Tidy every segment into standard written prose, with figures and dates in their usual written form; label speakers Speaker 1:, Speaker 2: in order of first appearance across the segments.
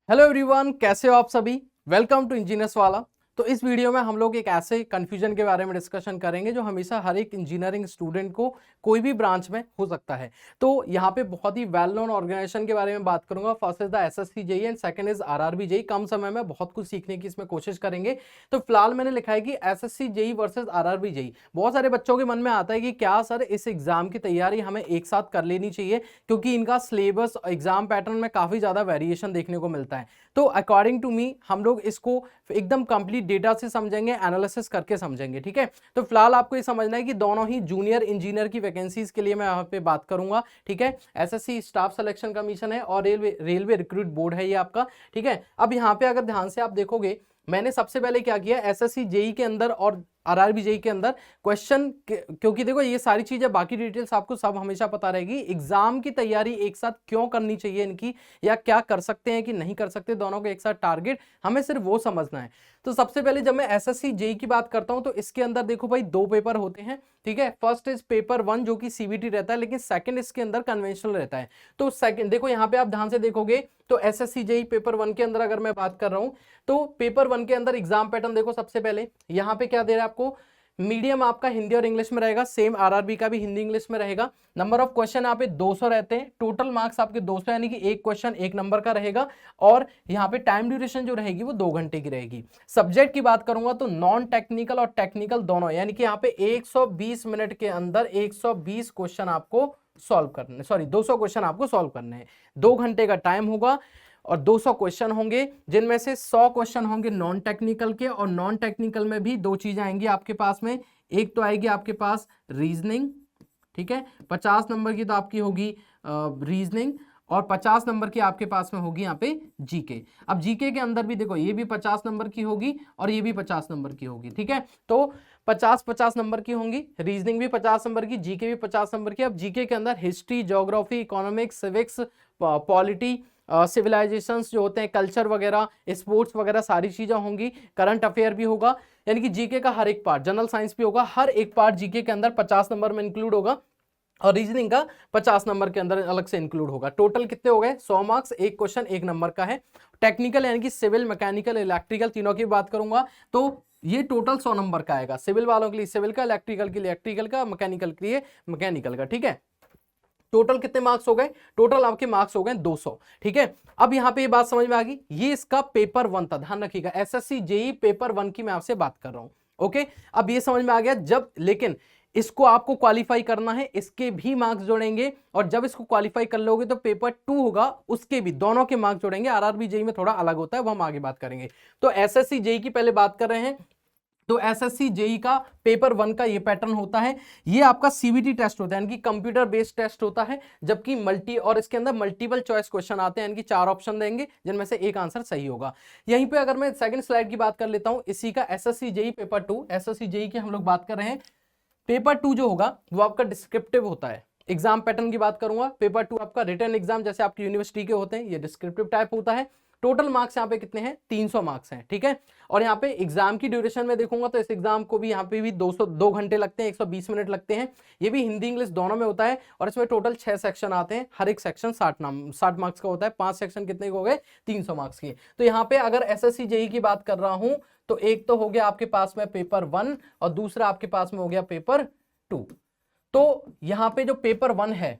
Speaker 1: Hello everyone, कैसे हो आप सभी। वेलकम टू इंजीनियर्स वाला। तो इस वीडियो में हम लोग एक ऐसे कंफ्यूजन के बारे में डिस्कशन करेंगे जो हमेशा हर एक इंजीनियरिंग स्टूडेंट को कोई भी ब्रांच में हो सकता है। तो यहाँ पे बहुत ही वेल नोन ऑर्गेनाइजेशन के बारे में बात करूंगा। First is the SSC JE and second is RRB JE. कम समय में बहुत कुछ सीखने की इसमें कोशिश करेंगे। तो फिलहाल मैंने लिखा है कि SSC JE versus RRB JE. बहुत सारे बच्चों के मन में आता है कि क्या सर इस एग्जाम की तैयारी हमें एक साथ कर लेनी चाहिए, क्योंकि इनका सिलेबस एग्जाम पैटर्न में काफी ज्यादा वेरिएशन देखने को मिलता है। तो अकॉर्डिंग टू मी हम लोग इसको एकदम कंप्लीट डेटा से समझेंगे, एनालिसिस करके समझेंगे। ठीक है, तो फिलहाल आपको ये समझना है कि दोनों ही जूनियर इंजीनियर की वैकेंसीज के लिए मैं यहाँ पे बात करूंगा। ठीक है, एसएससी स्टाफ सिलेक्शन कमीशन है और रेलवे रिक्रूट बोर्ड है ये आपका। ठीक है, अब यहाँ पे अगर ध्यान से आप देखोगे, मैंने सबसे पहले क्या किया, एसएससी जेई के अंदर और आरआरबी जेई के अंदर क्वेश्चन, क्योंकि देखो ये सारी चीजें बाकी डिटेल्स आपको सब हमेशा पता रहेगी। एग्जाम की तैयारी एक साथ क्यों करनी चाहिए इनकी, या क्या कर सकते हैं कि नहीं कर सकते, दोनों को एक साथ टारगेट हमें सिर्फ वो समझना है। तो सबसे पहले जब मैं एसएससी जेई की बात करता हूं तो इसके अंदर देखो भाई दो पेपर होते हैं। ठीक है, फर्स्ट इज पेपर 1 जो कि सीबीटी रहता है, लेकिन सेकंड इसके अंदर कन्वेंशनल रहता है। तो सेकंड देखो यहाँ पे आप ध्यान से देखोगे तो एसएससी जेई पेपर 1 के अंदर अगर मैं बात कर रहा हूं तो पेपर 1 के अंदर एग्जाम पैटर्न देखो। सबसे पहले यहाँ पे क्या दे रहा है आपको, मीडियम आपका हिंदी और इंग्लिश में रहेगा, सेम आरआरबी का भी हिंदी इंग्लिश में रहेगा। नंबर ऑफ क्वेश्चन यहाँ पे 200 रहते हैं, टोटल मार्क्स आपके 200, यानी कि एक क्वेश्चन एक नंबर का रहेगा। और यहाँ पे टाइम ड्यूरेशन जो रहेगी वो 2 घंटे की रहेगी। सब्जेक्ट की बात करूंगा तो नॉन टेक्निकल और टेक्निकल दोनों, यानी कि यहाँ पे 120 मिनट के अंदर 120 क्वेश्चन आपको सॉल्व करने, सॉरी 200 क्वेश्चन आपको सॉल्व करने हैं। 2 घंटे का टाइम होगा और 200 क्वेश्चन होंगे, जिनमें से 100 क्वेश्चन होंगे नॉन टेक्निकल के। और नॉन टेक्निकल में भी दो चीजें आएंगी आपके पास में, एक तो आएगी आपके पास रीजनिंग। ठीक है, 50 नंबर की तो आपकी होगी रीजनिंग, और 50 नंबर की आपके पास में होगी यहाँ पे जीके। अब जीके के अंदर भी देखो ये भी 50 नंबर की होगी और ये भी 50 नंबर की होगी। ठीक है, तो 50-50 नंबर की होंगी, रीजनिंग भी 50 नंबर की, जीके भी 50 नंबर की। अब जीके के अंदर history, geography, economics, civics, polity, civilisations जो होते हैं, कल्चर वगैरह, स्पोर्ट्स वगैरह सारी चीजें होंगी। करंट अफेयर भी होगा, यानी कि जीके का हर एक पार्ट, जनरल साइंस भी होगा, हर एक पार्ट जीके के अंदर 50 नंबर में इंक्लूड होगा। और रीजनिंग का 50 नंबर के अंदर अलग से इंक्लूड होगा। टोटल कितने हो गए, 100 मार्क्स, एक क्वेश्चन एक नंबर का है। टेक्निकल यानी कि सिविल, मैकेनिकल, इलेक्ट्रिकल तीनों की बात करूंगा तो ये टोटल 100 नंबर का आएगा। सिविल वालों के लिए सिविल का, इलेक्ट्रिकल के लिए इलेक्ट्रिकल का, मैकेनिकल के लिए मैकेनिकल का। ठीक है, टोटल कितने मार्क्स हो गए, टोटल आपके मार्क्स हो गए 200। ठीक है, अब यहां पे ये बात समझ में आ गई, ये इसका पेपर 1 था, ध्यान रखिएगा, एसएससी जेई पेपर 1 की मैं आपसे बात कर रहा हूं। ओके, अब ये समझ में आ गया। जब लेकिन इसको आपको क्वालिफाई करना है, इसके भी मार्क्स जोड़ेंगे, और जब इसको क्वालिफाई कर लोगे तो पेपर 2 होगा, उसके भी दोनों के मार्क्स जोड़ेंगे। आरआरबी जेई में थोड़ा अलग होता है, वो हम आगे बात करेंगे। तो एसएससी जेई की पहले बात कर रहे हैं। तो एसएससी जेई का पेपर 1 का ये पैटर्न होता है। ये आपका सीबीटी टेस्ट होता है, यानी कि कंप्यूटर बेस्ड टेस्ट होता है, जबकि मल्टी, और इसके अंदर मल्टीपल चॉइस क्वेश्चन आते हैं, यानी कि 4 ऑप्शन देंगे जिनमें से एक आंसर सही होगा। यहीं पे अगर मैं सेकंड स्लाइड की बात कर लेता हूं, इसी का SSC JE paper 2, SSC JE की हम लोग बात कर रहे हैं। पेपर 2 जो होगा वो आपका डिस्क्रिप्टिव होता है। एग्जाम पैटर्न की बात करूंगा, पेपर 2 आपका रिटन एग्जाम जैसे आपकी यूनिवर्सिटी के होते हैं, ये डिस्क्रिप्टिव टाइप होता है। टोटल मार्क्स यहाँ पे कितने हैं, 300 मार्क्स हैं। ठीक है, और यहाँ पे एग्जाम की ड्यूरेशन में देखूंगा तो इस एग्जाम को भी यहाँ पे भी 2 घंटे लगते हैं, 120 मिनट लगते हैं। ये भी हिंदी इंग्लिश दोनों में होता है, और इसमें टोटल 6 सेक्शन आते हैं, हर एक सेक्शन 60 मार्क्स का होता है। 5 सेक्शन कितने हो गए, 300 मार्क्स के। तो यहाँ पे अगर एसएससी जेई की बात कर रहा हूं तो एक तो हो गया आपके पास में पेपर 1 और दूसरा आपके पास में हो गया पेपर 2। तो यहाँ पे जो पेपर 1 है,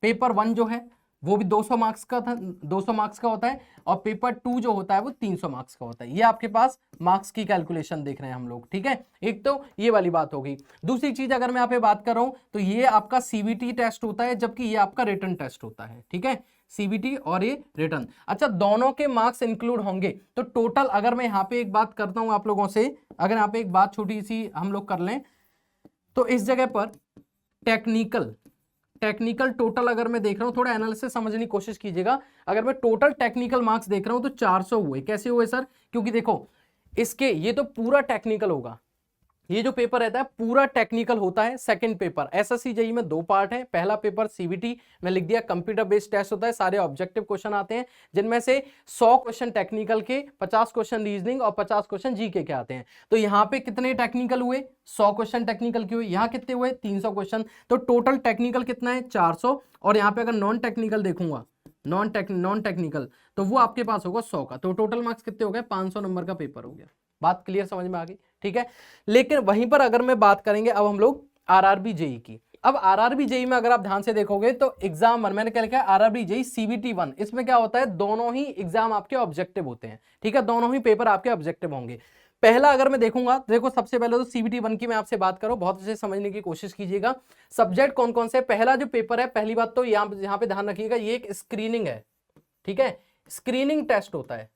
Speaker 1: पेपर 1 जो है वो भी 200 मार्क्स का था, 200 मार्क्स का होता है, और पेपर 2 जो होता है वो 300 मार्क्स का होता है। ये आपके पास मार्क्स की कैलकुलेशन देख रहे हैं हम लोग। ठीक है, एक तो ये वाली बात होगी। दूसरी चीज अगर मैं यहाँ पे बात कर रहा हूं तो ये आपका सीबीटी टेस्ट होता है, जबकि ये आपका रिटन टेस्ट होता है। ठीक है, सीबीटी और ये रिटन। अच्छा, दोनों के मार्क्स इंक्लूड होंगे। तो टोटल अगर मैं यहाँ पे एक बात करता हूं आप लोगों से, अगर यहाँ पे एक बात छोटी सी हम लोग कर लें तो इस जगह पर टेक्निकल टोटल अगर मैं देख रहा हूं, थोड़ा एनालिसिस समझने की कोशिश कीजिएगा। अगर मैं टोटल टेक्निकल मार्क्स देख रहा हूं तो 400 हुए। कैसे हुए सर, क्योंकि देखो इसके ये तो पूरा टेक्निकल होगा, ये जो पेपर रहता है पूरा टेक्निकल होता है। सेकंड पेपर एसएससी जेई में 2 पार्ट है। पहला पेपर सीबीटी में लिख दिया, कंप्यूटर बेस्ड टेस्ट होता है, सारे ऑब्जेक्टिव क्वेश्चन आते हैं, जिनमें से 100 क्वेश्चन टेक्निकल के, 50 क्वेश्चन रीजनिंग और 50 क्वेश्चन जीके के आते हैं। तो यहाँ पे कितने टेक्निकल हुए, 100 क्वेश्चन टेक्निकल के हुए। यहाँ कितने हुए, 300 क्वेश्चन। तो टोटल टेक्निकल कितना है, 400। और यहाँ पे अगर नॉन टेक्निकल देखूंगा, नॉन टेक्निकल, तो वो आपके पास होगा 100 का। तो टोटल मार्क्स कितने हो गए? 500 नंबर का पेपर हो गया। बात क्लियर समझ में आ गई? ठीक है। लेकिन वहीं पर अगर मैं बात करेंगे अब हम लोग आरआरबी जेई की। अब आरआरबी जेई में अगर आप ध्यान से देखोगे तो एग्जाम 1, मैंने क्या लिखा है, आरआरबी जेई सीबीटी 1, इसमें क्या होता है, दोनों ही एग्जाम आपके ऑब्जेक्टिव होते हैं। ठीक है, दोनों ही पेपर आपके ऑब्जेक्टिव होंगे। पहला अगर मैं देखूंगा, देखो सबसे पहले तो सीबीटी 1 की मैं आपसे बात करूं, बहुत अच्छे से समझने की कोशिश कीजिएगा। सब्जेक्ट कौन कौन से? पहला जो पेपर है, पहली बात तो यहाँ पे ध्यान रखिएगा, ये एक स्क्रीनिंग है। ठीक है, स्क्रीनिंग टेस्ट होता है।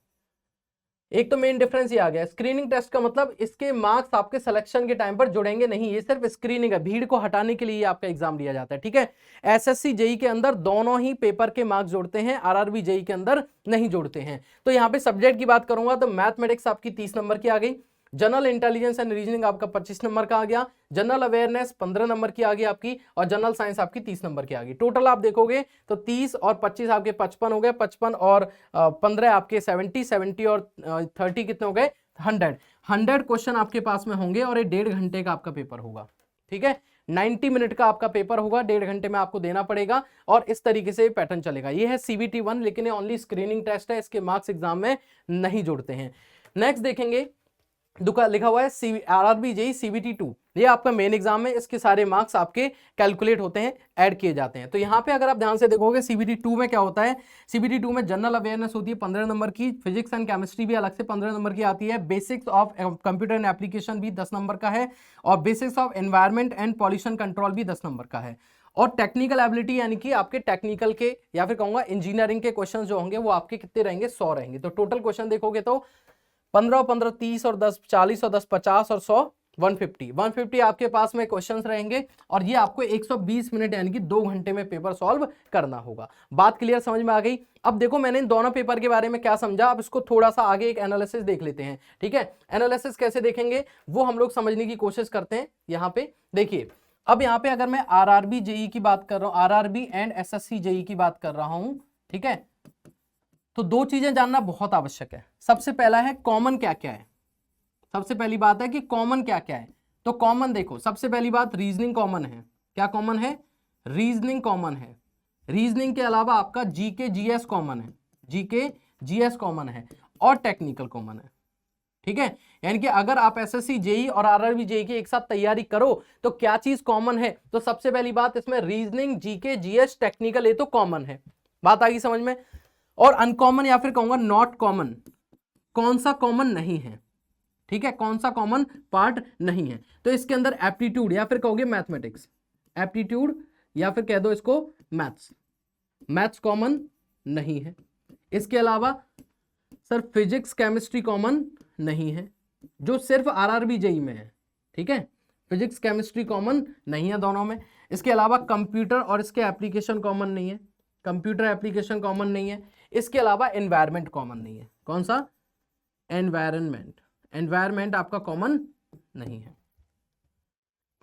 Speaker 1: एक तो मेन डिफरेंस ये आ गया, स्क्रीनिंग टेस्ट का मतलब इसके मार्क्स आपके सिलेक्शन के टाइम पर जुड़ेंगे नहीं, ये सिर्फ स्क्रीनिंग है, भीड़ को हटाने के लिए आपका एग्जाम लिया जाता है। ठीक है, एसएससी जेई के अंदर दोनों ही पेपर के मार्क्स जोड़ते हैं, आरआरबी जेई के अंदर नहीं जोड़ते हैं। तो यहाँ पे सब्जेक्ट की बात करूंगा तो मैथमेटिक्स आपकी 30 नंबर की आ गई, जनरल इंटेलिजेंस एंड रीजनिंग आपका 25 नंबर का आ गया, जनरल अवेयरनेस 15 नंबर की आ गई आपकी, और जनरल साइंस आपकी 30 नंबर की आ गई। टोटल आप देखोगे तो 30 और 25 आपके 55 हो गए, 55 और 15 आपके 70, 70 और 30 कितने हो गए? 100 क्वेश्चन आपके पास में होंगे और ये 1.5 घंटे का आपका पेपर होगा। ठीक है, 90 मिनट का आपका पेपर होगा, 1.5 घंटे में आपको देना पड़ेगा, और इस तरीके से पैटर्न चलेगा। ये है सीबीटी 1, लेकिन ये ओनली स्क्रीनिंग टेस्ट है, इसके मार्क्स एग्जाम में नहीं जोड़ते हैं। नेक्स्ट देखेंगे, लिखा हुआ है आरआरबी जेई सीबीटी 2, ये आपका मेन एग्जाम है, इसके सारे मार्क्स आपके कैलकुलेट होते हैं, ऐड किए जाते हैं। तो यहाँ पे अगर आप ध्यान से देखोगे सीबीटी 2 में क्या होता है, सीबीटी 2 में जनरल अवेयरनेस होती है 15 नंबर की, फिजिक्स एंड केमिस्ट्री भी अलग से 15 नंबर की आती है, basics of computer and application भी 10 नंबर का है, और basics of environment and pollution control भी 10 नंबर का है। और टेक्निकल एबिलिटी यानी कि आपके टेक्निकल के या फिर कहूंगा इंजीनियरिंग के क्वेश्चन जो होंगे वो आपके कितने रहेंगे? 100 रहेंगे। तो टोटल क्वेश्चन देखोगे तो 15 और 15 30 और 10 40 और 10 50 और 100 150 आपके पास में क्वेश्चंस रहेंगे, और ये आपको 120 मिनट यानी कि 2 घंटे में पेपर सॉल्व करना होगा। बात क्लियर समझ में आ गई? अब देखो मैंने इन दोनों पेपर के बारे में क्या समझा, अब इसको थोड़ा सा आगे एक एनालिसिस देख लेते हैं। ठीक है, एनालिसिस कैसे देखेंगे वो हम लोग समझने की कोशिश करते हैं। यहाँ पे देखिए, अब यहाँ पे अगर मैं आरआरबी जेई की बात कर रहा हूँ, आरआरबी एंड एसएससी जेई की बात कर रहा हूँ, ठीक है, तो 2 चीजें जानना बहुत आवश्यक है। सबसे पहला है कॉमन क्या क्या है, सबसे पहली बात है कि कॉमन क्या क्या है। तो कॉमन देखो, सबसे पहली बात रीजनिंग कॉमन है। क्या कॉमन है? रीजनिंग कॉमन है। रीजनिंग के अलावा आपका जीके जीएस कॉमन है, जीके जीएस कॉमन है, और टेक्निकल कॉमन है। ठीक है, यानी कि अगर आप एसएससी जेई और आरआरबी जेई की एक साथ तैयारी करो तो क्या चीज कॉमन है? तो सबसे पहली बात इसमें रीजनिंग, जीके जीएस, टेक्निकल, ये तो कॉमन है। बात आ गई समझ में? और अनकॉमन या फिर कहूंगा नॉट कॉमन, कौन सा कॉमन नहीं है? ठीक है, कौन सा कॉमन पार्ट नहीं है? तो इसके अंदर एप्टीट्यूड या फिर कहोगे मैथमेटिक्स, एप्टीट्यूड या फिर कह दो इसको मैथ्स, मैथ्स कॉमन नहीं है। इसके अलावा सर फिजिक्स केमिस्ट्री कॉमन नहीं है, जो सिर्फ आरआरबी जेई में है। ठीक है, फिजिक्स केमिस्ट्री कॉमन नहीं है दोनों में। इसके अलावा कंप्यूटर और इसके एप्लीकेशन कॉमन नहीं है, कंप्यूटर एप्लीकेशन कॉमन नहीं है। इसके अलावा एनवायरमेंट कॉमन नहीं है। कौन सा? एनवायरमेंट, एनवायरमेंट आपका कॉमन नहीं है।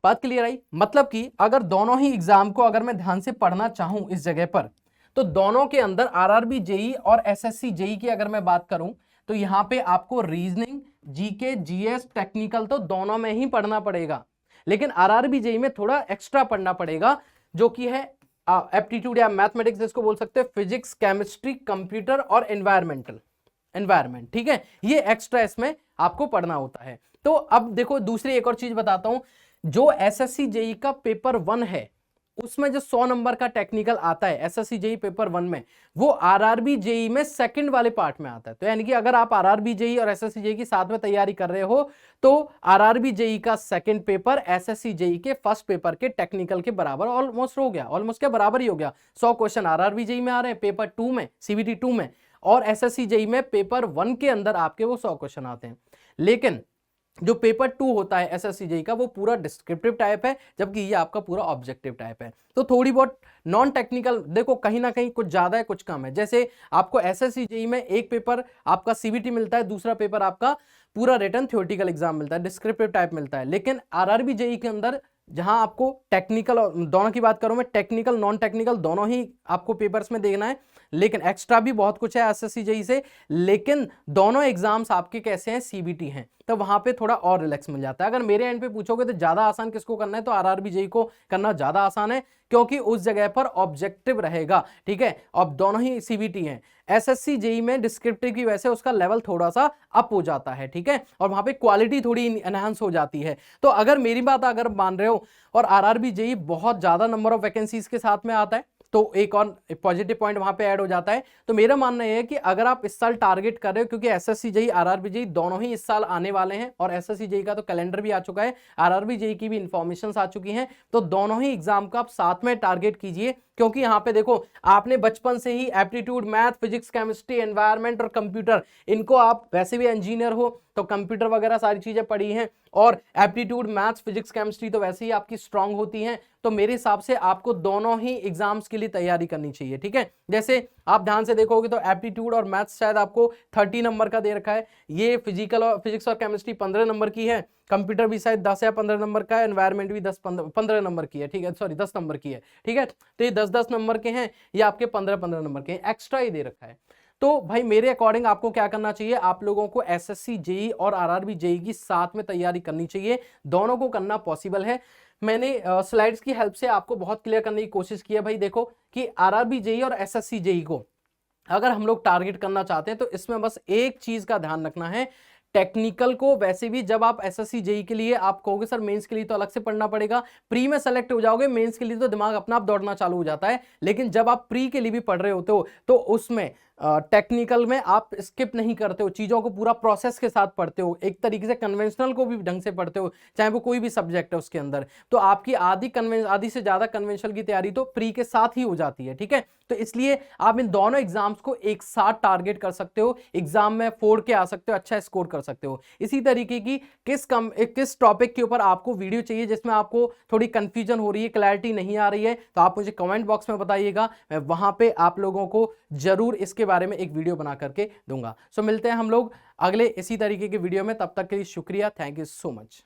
Speaker 1: बात क्लियर आई? मतलब कि अगर दोनों ही एग्जाम को अगर मैं ध्यान से पढ़ना चाहूं इस जगह पर, तो दोनों के अंदर आरआरबी जेई और एसएससी जेई की अगर मैं बात करूं तो यहां पे आपको रीजनिंग, जीके, जीएस, टेक्निकल तो दोनों में ही पढ़ना पड़ेगा, लेकिन आरआरबी जेई में थोड़ा एक्स्ट्रा पढ़ना पड़ेगा, जो कि है एप्टीट्यूड या मैथमेटिक्स जिसको बोल सकते हैं, फिजिक्स, केमिस्ट्री, कंप्यूटर और एनवायरमेंट। ठीक है, ये एक्स्ट्रा इसमें आपको पढ़ना होता है। तो अब देखो दूसरी एक और चीज बताता हूं, जो एसएससी जेई का पेपर 1 है उसमें जो 100 नंबर का टेक्निकल आता है एसएससी जेई पेपर 1 में, वो आरआरबी जेई में सेकंड वाले पार्ट में आता है। तो यानी कि अगर आप आरआरबी जेई और एसएससी जेई की साथ में तैयारी कर रहे हो तो आरआरबी जेई का सेकंड पेपर एसएससी जेई के फर्स्ट पेपर के टेक्निकल के बराबर ऑलमोस्ट हो गया, ऑलमोस्ट क्या बराबर ही हो गया। 100 क्वेश्चन आरआरबी जेई में आ रहे हैं पेपर 2 में, सीबीटी 2 में, और एसएससी जेई में पेपर 1 के अंदर आपके वो 100 क्वेश्चन आते हैं। लेकिन जो पेपर 2 होता है एसएससी जेई का वो पूरा डिस्क्रिप्टिव टाइप है, जबकि ये आपका पूरा ऑब्जेक्टिव टाइप है। तो थोड़ी बहुत नॉन टेक्निकल देखो, कहीं ना कहीं कुछ ज्यादा है कुछ कम है। जैसे आपको एसएससी जेई में एक पेपर आपका सीबीटी मिलता है, दूसरा पेपर आपका पूरा रिटन थ्योरेटिकल एग्जाम मिलता है, डिस्क्रिप्टिव टाइप मिलता है। लेकिन आरआरबी जेई के अंदर जहां आपको टेक्निकल, दोनों की बात करूं मैं, टेक्निकल नॉन टेक्निकल दोनों ही आपको पेपर्स में देना है, लेकिन एक्स्ट्रा भी बहुत कुछ है एसएससी जेईई से, लेकिन दोनों एग्जाम्स आपके कैसे हैं, सीबीटी हैं, तो वहां पे थोड़ा और रिलैक्स मिल जाता है। अगर मेरे एंड पे पूछोगे तो ज्यादा आसान किसको करना है, तो आरआरबी जेईई को करना ज्यादा आसान है, क्योंकि उस जगह पर ऑब्जेक्टिव रहेगा, ठीक है। अब दोनों ही सीबीटी हैं। एसएससी जेईई में डिस्क्रिप्टिव की वजह से उसका लेवल थोड़ा सा अप हो जाता है, ठीक है, और वहां पे क्वालिटी थोड़ी एनहांस हो जाती है। तो अगर मेरी बात अगर मान रहे हो और आरआरबी जेईई बहुत ज्यादा नंबर ऑफ वैकेंसीज के साथ में आता है, तो एक और पॉजिटिव पॉइंट वहां पे ऐड हो जाता है। तो मेरा मानना यह है कि अगर आप इस साल टारगेट कर रहे हो, क्योंकि एसएससी जेईई आरआरबी जेईई दोनों ही इस साल आने वाले हैं, और एसएससी जेईई का तो कैलेंडर भी आ चुका है, आरआरबी जेईई की भी इंफॉर्मेशन आ चुकी हैं, तो दोनों ही एग्जाम का आप साथ में टारगेट कीजिए। क्योंकि यहां पे देखो, आपने बचपन से ही aptitude, math, physics, chemistry, environment और कंप्यूटर, इनको आप वैसे भी इंजीनियर हो तो कंप्यूटर वगैरह सारी चीजें पढ़ी हैं, और एप्टीट्यूड, मैथ्स, फिजिक्स, केमिस्ट्री तो वैसे ही आपकी स्ट्रांग होती हैं। तो मेरे हिसाब से आपको दोनों ही एग्जाम्स के लिए तैयारी करनी चाहिए, ठीक है। जैसे आप ध्यान से देखोगे तो एप्टीट्यूड और मैथ्स शायद आपको 30 नंबर का दे रखा है, ये फिजिक्स और केमिस्ट्री 15 नंबर की है, कंप्यूटर भी शायद 10 या 15 नंबर का है, एनवायरमेंट भी 15 नंबर की है, ठीक है, सॉरी 10 नंबर की है, ठीक है। तो ये 10 नंबर के हैं, ये आपके 15 नंबर के हैं, एक्स्ट्रा ही दे रखा है। तो भाई मेरे अकॉर्डिंग आपको क्या करना चाहिए, आप लोगों को एसएससी जेईई और आरआरबी जेईई की साथ में तैयारी करनी चाहिए, दोनों को करना पॉसिबल है। मैंने स्लाइड्स की हेल्प से आपको बहुत क्लियर करने की कोशिश की है। भाई देखो कि आरआरबी जेईई और एसएससी जेईई को अगर हम लोग टारगेट करना चाहते हैं तो इसमें बस एक चीज का ध्यान रखना है, टेक्निकल को वैसे भी जब आप एसएससी जेईई के लिए आप कहोगे सर मेंस के लिए तो अलग से पढ़ना पड़ेगा, प्री में सेलेक्ट हो जाओगे, मेंस के लिए तो दिमाग अपना आप दौड़ना चालू हो जाता है, लेकिन जब आप प्री के लिए भी पढ़ रहे होते हो तो उसमें टेक्निकल में आप स्किप नहीं करते हो, चीजों को पूरा प्रोसेस के साथ पढ़ते हो, एक तरीके से कन्वेंशनल को भी ढंग से पढ़ते हो, चाहे वो कोई भी सब्जेक्ट है उसके अंदर। तो आपकी आधी से ज्यादा कन्वेंशनल की तैयारी तो प्री के साथ ही हो जाती है, ठीक है। तो इसलिए आप इन दोनों एग्जाम्स को एक साथ टारगेट कर सकते हो, एग्जाम में फोड़ के आ सकते हो, अच्छा स्कोर कर सकते हो। इसी तरीके की किस टॉपिक के ऊपर आपको वीडियो चाहिए जिसमें आपको थोड़ी कंफ्यूजन हो रही है, क्लैरिटी नहीं आ रही है, तो आप मुझे कमेंट बॉक्स में बताइएगा, मैं वहां पे आप लोगों को जरूर इसके बारे में एक वीडियो बना करके दूंगा। सो मिलते हैं हम लोग अगले इसी तरीके के वीडियो में, तब तक के लिए शुक्रिया, थैंक यू सो मच।